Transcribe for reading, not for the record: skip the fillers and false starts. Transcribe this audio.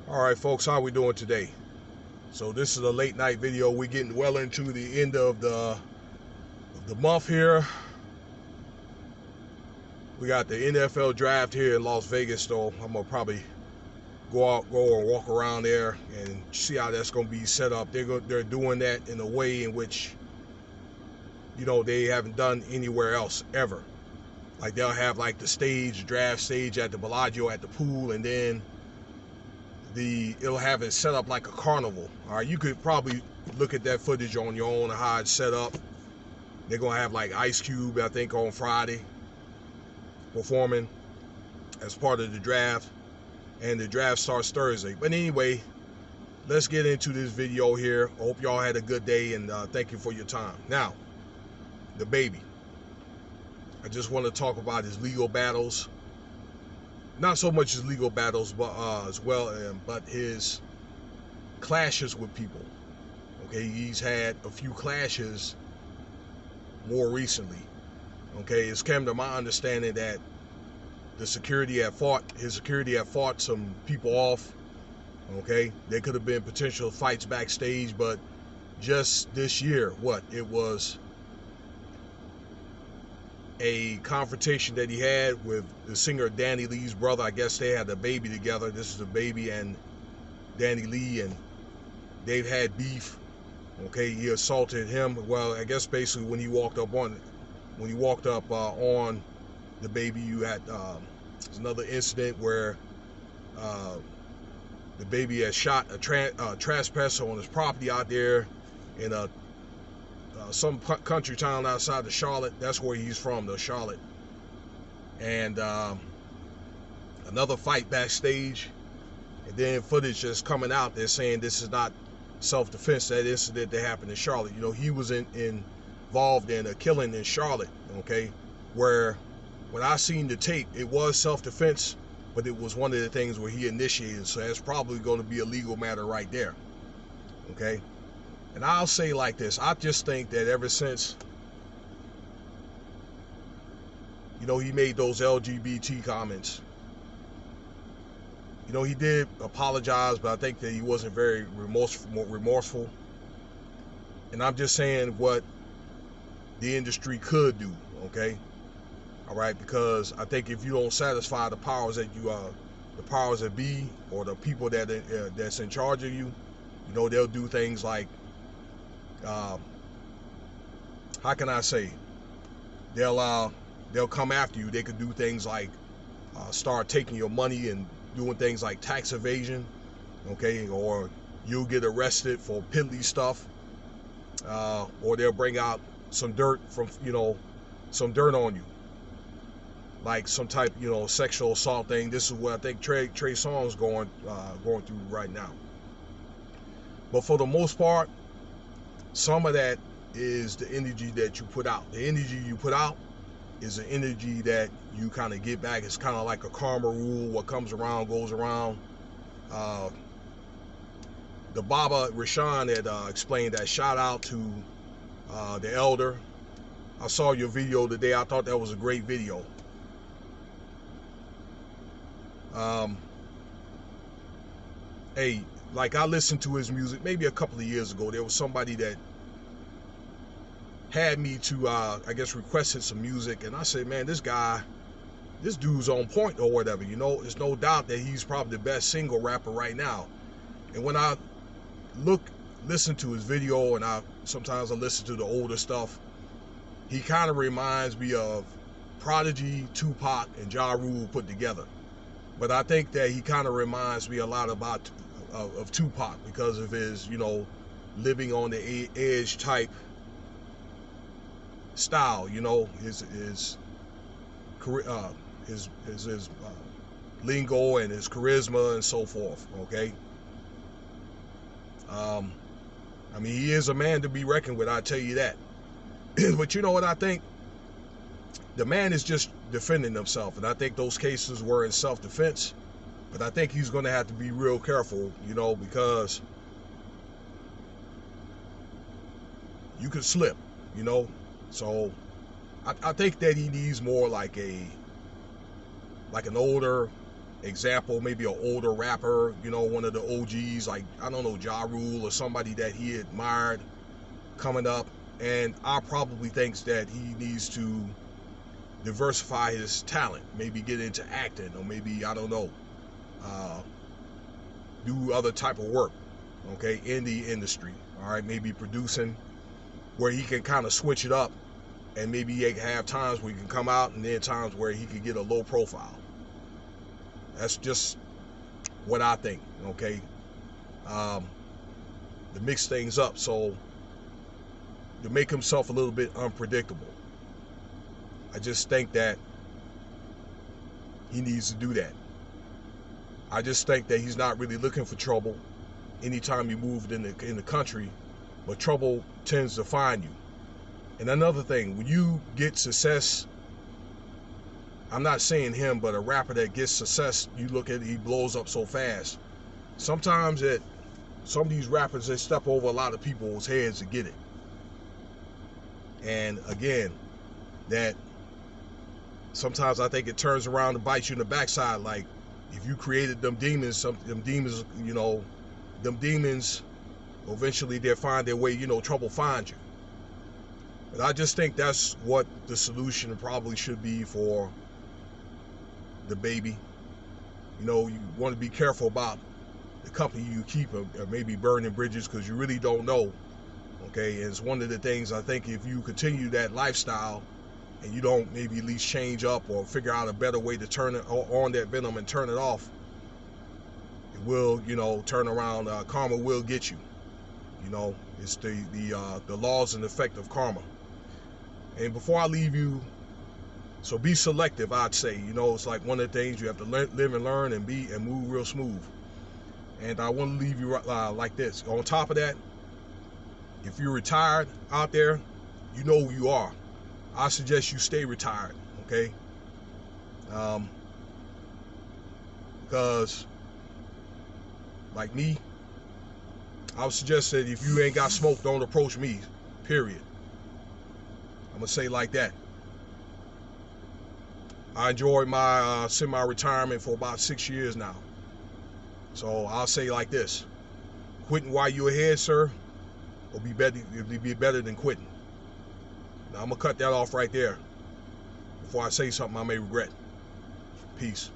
All right, folks, how we doing today? So this is a late night video. We're getting well into the end of the month here. We got the NFL draft here in Las Vegas, so I'm gonna probably go and walk around there and see how that's gonna be set up. They're doing that in a way in which they haven't done anywhere else ever. Like they'll have like the draft stage at the Bellagio at the pool, and then it'll have it set up like a carnival. All right, you could probably look at that footage on your own, how it's set up. They're gonna have like Ice Cube, I think, on Friday performing as part of the draft, and the draft starts Thursday. But anyway, let's get into this video here. I hope y'all had a good day, and thank you for your time. Now, DaBaby. I just want to talk about his legal battles. Not so much his legal battles, but but his clashes with people. Okay, he's had a few clashes more recently. Okay, it's come to my understanding that his security had fought some people off. Okay, there could have been potential fights backstage, but just this year, it was a confrontation that he had with the singer Danny Lee's brother. I guess they had a baby together. This is DaBaby and Danny Lee, and they've had beef. Okay, he assaulted him. Well, I guess basically when he walked up on DaBaby, you had another incident where DaBaby had shot a trespasser on his property out there in some country town outside of Charlotte. That's where he's from, Charlotte. And another fight backstage, and then footage is coming out. They're saying this is not self-defense. That incident that happened in Charlotte, he was involved in a killing in Charlotte. Okay, where when I seen the tape, it was self-defense, but it was one of the things where he initiated. So that's probably going to be a legal matter right there. Okay. And I'll say like this, I just think that ever since, he made those LGBT comments, he did apologize, but I think that he wasn't very remorseful. And I'm just saying what the industry could do, okay? All right, because I think if you don't satisfy the powers that be, or the people that's in charge of you, they'll do things like, how can I say? They'll come after you. They could do things like start taking your money and doing things like tax evasion, okay? Or you'll get arrested for piddly stuff, or they'll bring out some dirt on you, like some type, sexual assault thing. This is what I think Trey Songz going through right now. But for the most part, some of that is the energy that you put out. The energy you put out is the energy that you kind of get back. It's kind of like a karma rule. What comes around goes around. The Baba Rashawn had explained that. Shout out to the elder. I saw your video today. I thought that was a great video. Hey, like I listened to his music maybe a couple of years ago. There was somebody that had me to, I guess, requested some music, and I said, man, this dude's on point or whatever. There's no doubt that he's probably the best single rapper right now. And when I listen to his video, and sometimes I listen to the older stuff, he kind of reminds me of Prodigy, Tupac, and Ja Rule put together. But I think that he kind of reminds me a lot of Tupac because of his, living on the edge type style, his lingo and his charisma and so forth. Okay. I mean, he is a man to be reckoned with, I tell you that. But you know what I think? The man is just defending himself, and I think those cases were in self-defense. But I think he's going to have to be real careful, because you could slip, So I think that he needs more like an older example, maybe an older rapper, you know, one of the OGs, like, I don't know, Ja Rule or somebody that he admired coming up. And I probably thinks that he needs to diversify his talent, maybe get into acting, or maybe, I don't know, do other type of work, okay, in the industry. All right, maybe producing, where he can kind of switch it up, and maybe he can have times where he can come out and then times where he can get a low profile. That's just what I think, okay? To mix things up, so to make himself a little bit unpredictable. I just think that he needs to do that. I just think that he's not really looking for trouble anytime he moved in the country, but trouble tends to find you. And another thing, when you get success, I'm not saying him, but a rapper that gets success, you look at it, he blows up so fast. Sometimes some of these rappers, they step over a lot of people's heads to get it. And again, that sometimes I think it turns around to bite you in the backside. Like, if you created them demons, you know, them demons, eventually they'll find their way, you know, trouble finds you. But I just think that's what the solution probably should be for DaBaby. You know, you want to be careful about the company you keep, or maybe burning bridges, because you really don't know. Okay, and it's one of the things I think, if you continue that lifestyle and you don't maybe at least change up or figure out a better way to turn it on that venom and turn it off, it will, you know, turn around. Karma will get you. You know, it's the laws and effect of karma. And before I leave you, so be selective, I'd say. You know, it's like one of the things you have to live and learn and move real smooth. And I want to leave you like this. On top of that, if you're retired out there, you know who you are. I suggest you stay retired, okay? Because, like me, I would suggest that if you ain't got smoke, don't approach me, period. I'm going to say it like that. I enjoyed my semi-retirement for about 6 years now. So I'll say it like this. Quitting while you're ahead, sir, will be better than quitting. Now, I'm going to cut that off right there before I say something I may regret. Peace.